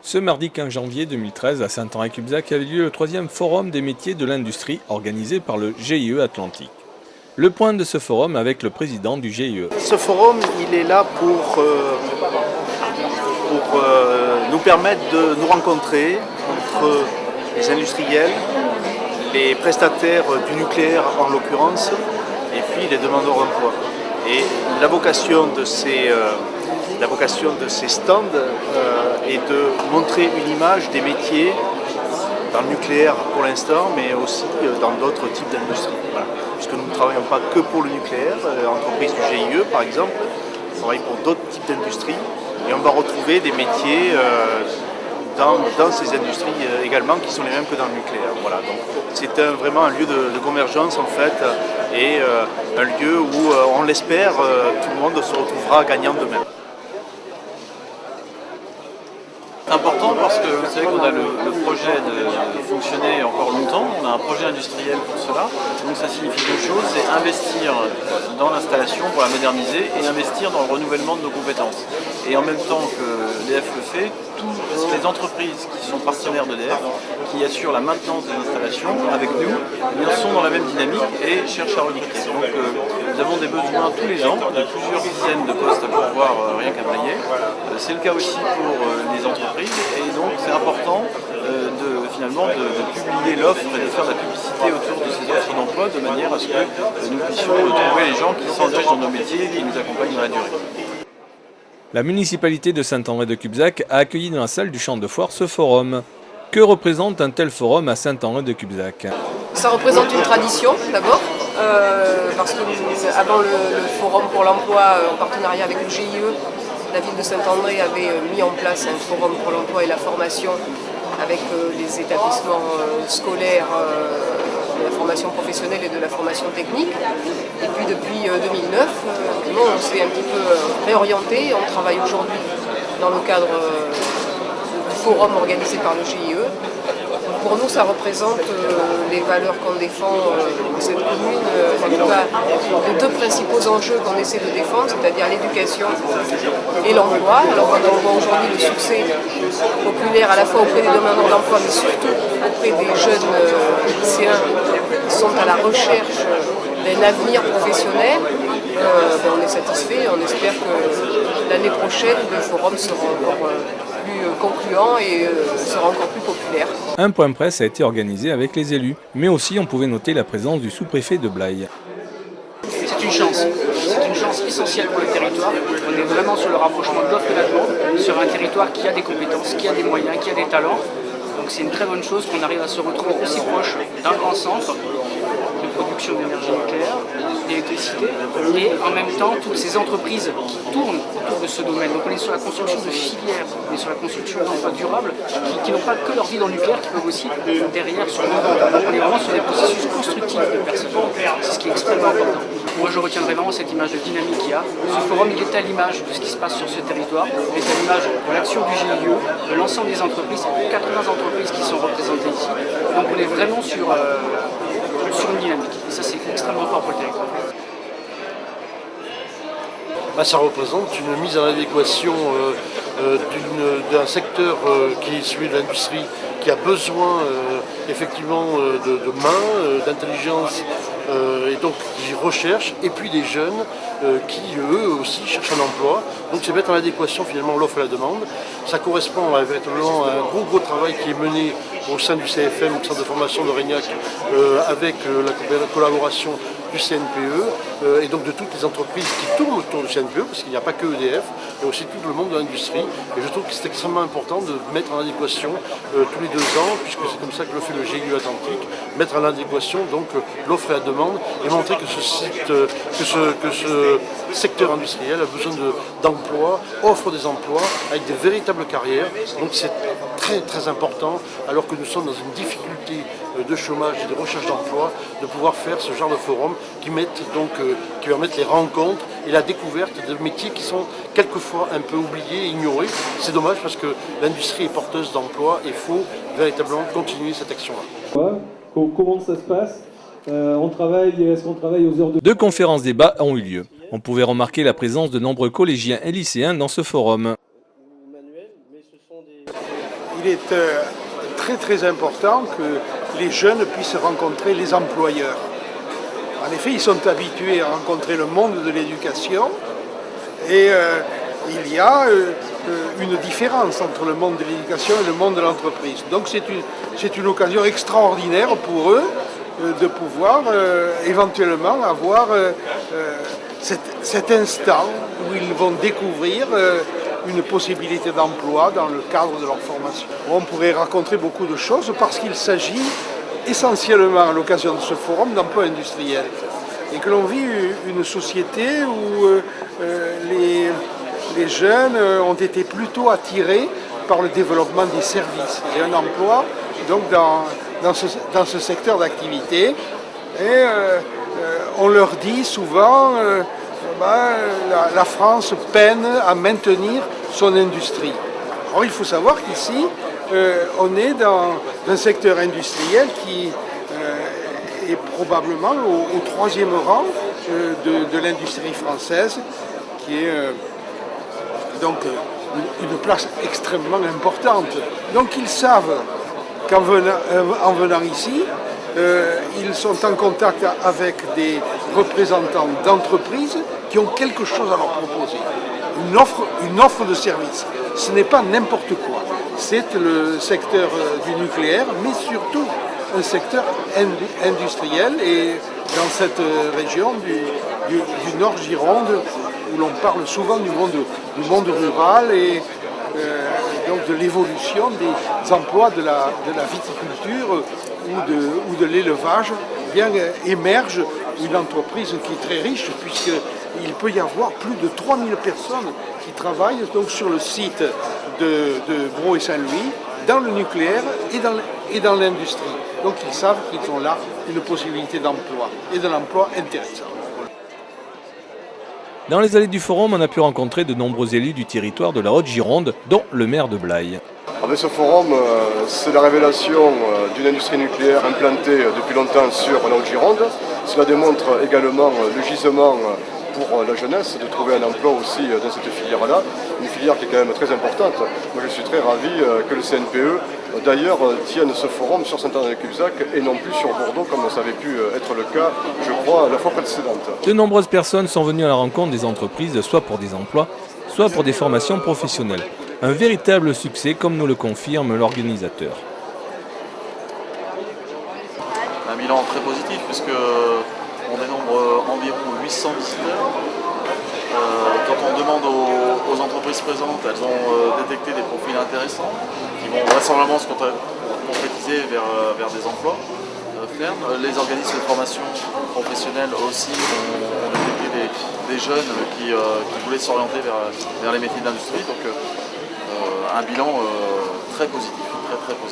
Ce mardi 15 janvier 2013, à Saint-Henri-Cubzac, avait lieu le 3e Forum des métiers de l'industrie organisé par le GIE Atlantique. Le point de ce forum avec le président du GIE. Ce forum, il est là pour nous permettre de nous rencontrer entre les industriels, les prestataires du nucléaire en l'occurrence, et puis les demandeurs d'emploi. Et la vocation de ces stands est de montrer une image des métiers dans le nucléaire pour l'instant, mais aussi dans d'autres types d'industries. Voilà. Puisque nous ne travaillons pas que pour le nucléaire, l'entreprise du GIE par exemple, on travaille pour d'autres types d'industries et on va retrouver des métiers dans ces industries également qui sont les mêmes que dans le nucléaire. Voilà. Donc c'est vraiment un lieu de convergence en fait et un lieu où on l'espère tout le monde se retrouvera gagnant demain. C'est important parce que vous savez qu'on a le projet de fonctionner encore longtemps, on a un projet industriel pour cela, donc ça signifie deux choses, c'est investir dans l'installation pour la moderniser et investir dans le renouvellement de nos compétences. Et en même temps que l'EDF le fait, toutes les entreprises qui sont partenaires d'EDF, qui assurent la maintenance des installations avec nous, sont dans la même dynamique et cherchent à recruter. Donc nous avons des besoins tous les ans, de plusieurs dizaines de postes à pourvoir rien qu'à Blayais. C'est le cas aussi pour les entreprises. Et donc c'est important finalement de publier l'offre et de faire de la publicité autour de ces offres d'emploi de manière à ce que nous puissions trouver les gens qui s'engagent dans nos métiers et qui nous accompagnent dans la durée. La municipalité de Saint-Henri-de-Cubzac a accueilli dans la salle du champ de foire ce forum. Que représente un tel forum à Saint-Henri-de-Cubzac? Ça représente une tradition d'abord, parce que avant le forum pour l'emploi en partenariat avec le GIE, la ville de Saint-André avait mis en place un forum pour l'emploi et la formation avec les établissements scolaires de la formation professionnelle et de la formation technique. Et puis depuis 2009, on s'est un petit peu réorienté. On travaille aujourd'hui dans le cadre du forum organisé par le GIE. Pour nous, ça représente les valeurs qu'on défend dans cette commune, en tout cas les deux principaux enjeux qu'on essaie de défendre, c'est-à-dire l'éducation et l'emploi. Alors quand on voit aujourd'hui le succès populaire à la fois auprès des demandeurs d'emploi, mais surtout auprès des jeunes lycéens qui sont à la recherche d'un avenir professionnel, on est satisfait. On espère que l'année prochaine, le forum sera encore plus concluant et sera encore plus populaire. Un point presse a été organisé avec les élus, mais aussi on pouvait noter la présence du sous-préfet de Blaye. C'est une chance essentielle pour le territoire. On est vraiment sur le rapprochement de l'offre et de la demande, sur un territoire qui a des compétences, qui a des moyens, qui a des talents. Donc c'est une très bonne chose qu'on arrive à se retrouver aussi proche d'un grand centre de production d'énergie nucléaire, d'électricité, et en même temps toutes ces entreprises qui tournent autour de ce domaine. Donc on est sur la construction de filières, on est sur la construction d'emplois durables qui n'ont pas que leur vie dans le nucléaire, qui peuvent aussi derrière sur le monde. Donc on est vraiment sur des processus constructifs de personnes. C'est ce qui est extrêmement important. Moi je retiendrai vraiment cette image de dynamique qu'il y a. Ce forum il est à l'image de ce qui se passe sur ce territoire, il est à l'image de l'action du GIE, de l'ensemble des entreprises, 80 entreprises qui sont représentées ici. Donc on est vraiment sur une dynamique. Et ça c'est extrêmement fort pour le territoire. Ça représente une mise en adéquation d'un secteur qui est celui de l'industrie, qui a besoin effectivement de mains, d'intelligence et donc qui recherche, et puis des jeunes qui eux aussi cherchent un emploi. Donc c'est mettre en adéquation finalement l'offre et la demande. Ça correspond véritablement à un gros travail qui est mené au sein du CFM, le centre de formation de Régnac, avec la collaboration du CNPE et donc de toutes les entreprises qui tournent autour du CNPE, parce qu'il n'y a pas que EDF, mais aussi tout le monde de l'industrie. Et je trouve que c'est extrêmement important de mettre en adéquation tous les 2 ans, puisque c'est comme ça que le fait le GIE Atlantique, mettre en adéquation donc l'offre et la demande et montrer que ce secteur industriel a besoin d'emplois, offre des emplois avec des véritables carrières. Donc c'est très très important, alors que nous sommes dans une difficulté de chômage et de recherche d'emploi, de pouvoir faire ce genre de forum qui permettent les rencontres et la découverte de métiers qui sont quelquefois un peu oubliés et ignorés. C'est dommage parce que l'industrie est porteuse d'emplois et il faut véritablement continuer cette action-là. Comment ça se passe? Est-ce qu'on travaille aux heures de... 2 conférences débats ont eu lieu. On pouvait remarquer la présence de nombreux collégiens et lycéens dans ce forum. Il est très important que les jeunes puissent rencontrer les employeurs. En effet, ils sont habitués à rencontrer le monde de l'éducation et il y a une différence entre le monde de l'éducation et le monde de l'entreprise. Donc c'est une occasion extraordinaire pour eux de pouvoir éventuellement avoir cet instant où ils vont découvrir une possibilité d'emploi dans le cadre de leur formation. On pourrait raconter beaucoup de choses parce qu'il s'agit essentiellement à l'occasion de ce forum d'emploi industriel et que l'on vit une société où les jeunes ont été plutôt attirés par le développement des services et un emploi donc dans ce secteur d'activité. Et on leur dit souvent la France peine à maintenir son industrie. Or, il faut savoir qu'ici, on est dans un secteur industriel qui est probablement au troisième rang de l'industrie française, qui est donc une place extrêmement importante. Donc ils savent qu'en venant ici, ils sont en contact avec des représentants d'entreprises qui ont quelque chose à leur proposer. Une offre de service. Ce n'est pas n'importe quoi. C'est le secteur du nucléaire, mais surtout un secteur industriel. Et dans cette région du Nord Gironde, où l'on parle souvent du monde rural et donc de l'évolution des emplois de la viticulture ou de l'élevage, bien émerge une entreprise qui est très riche puisqu'il peut y avoir plus de 3000 personnes qui travaillent donc sur le site de Brault et Saint-Louis, dans le nucléaire et dans l'industrie. Donc ils savent qu'ils ont là une possibilité d'emploi et de l'emploi intéressant. Dans les allées du forum, on a pu rencontrer de nombreux élus du territoire de la Haute-Gironde, dont le maire de Blaye. Avec ce forum, c'est la révélation d'une industrie nucléaire implantée depuis longtemps sur la Haute-Gironde. Cela démontre également le gisement pour la jeunesse de trouver un emploi aussi dans cette filière-là, une filière qui est quand même très importante. Moi je suis très ravi que le CNPE d'ailleurs tienne ce forum sur Saint-André-de-Cubzac et non plus sur Bordeaux comme ça avait pu être le cas, je crois, la fois précédente. De nombreuses personnes sont venues à la rencontre des entreprises, soit pour des emplois, soit pour des formations professionnelles. Un véritable succès comme nous le confirme l'organisateur. Un bilan très positif puisque on dénombre environ 800 visiteurs. Quand on demande aux entreprises présentes, elles ont détecté des profils intéressants qui vont vraisemblablement se concrétiser vers des emplois fermes. Les organismes de formation professionnelle aussi ont détecté des jeunes qui voulaient s'orienter vers les métiers d'industrie. Donc un bilan très positif, très positif.